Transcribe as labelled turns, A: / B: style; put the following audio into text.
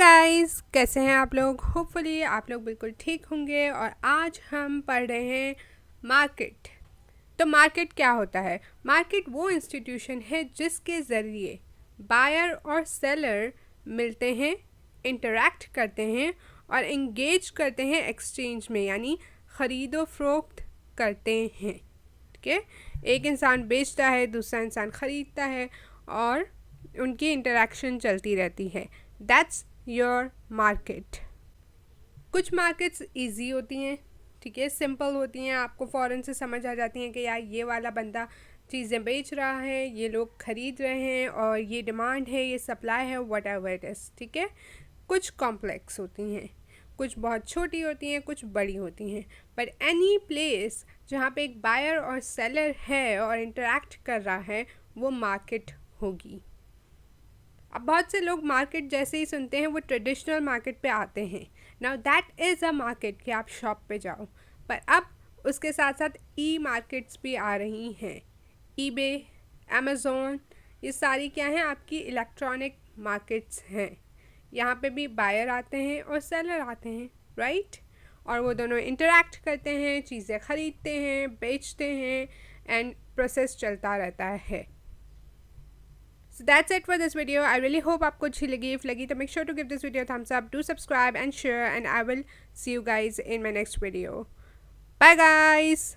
A: Guys, कैसे हैं आप लोग। होपफुली आप लोग बिल्कुल ठीक होंगे। और आज हम पढ़ रहे हैं मार्केट। तो मार्केट क्या होता है? मार्केट वो इंस्टीट्यूशन है जिसके ज़रिए बायर और सेलर मिलते हैं, इंटरेक्ट करते हैं और इंगेज करते हैं एक्सचेंज में, यानी ख़रीदो फरोख्त करते हैं। ठीक है, एक इंसान बेचता है, दूसरा इंसान ख़रीदता है और उनकी इंटरेक्शन चलती रहती है। That's your market. कुछ मार्केट्स इजी होती हैं, ठीक है, सिंपल होती हैं, आपको फ़ौरन से समझ आ जाती हैं कि यार ये वाला बंदा चीज़ें बेच रहा है, ये लोग ख़रीद रहे हैं और ये डिमांड है, ये सप्लाई है, वट एवर इट इज़। ठीक है, कुछ कॉम्प्लेक्स होती हैं, कुछ बहुत छोटी होती हैं, कुछ बड़ी होती हैं। बट एनी प्लेस जहाँ पे एक बायर और सेलर है और इंटरेक्ट कर रहा है, वो मार्केट होगी। अब बहुत से लोग मार्केट जैसे ही सुनते हैं वो ट्रेडिशनल मार्केट पे आते हैं। Now that is a market कि आप शॉप पे जाओ, पर अब उसके साथ साथ ई मार्केट्स भी आ रही हैं। ईबे, अमेज़ोन, ये सारी क्या हैं? आपकी इलेक्ट्रॉनिक मार्केट्स हैं। यहाँ पे भी बायर आते हैं और सेलर आते हैं, राइट? और वो दोनों इंटरेक्ट करते हैं, चीज़ें ख़रीदते हैं, बेचते हैं एंड प्रोसेस चलता रहता है। So that's it for this video. I really hope आपको अच्छी लगी। If लगी तो make sure to give this video a thumbs up, do subscribe and share, and I will see you guys in my next video. Bye guys.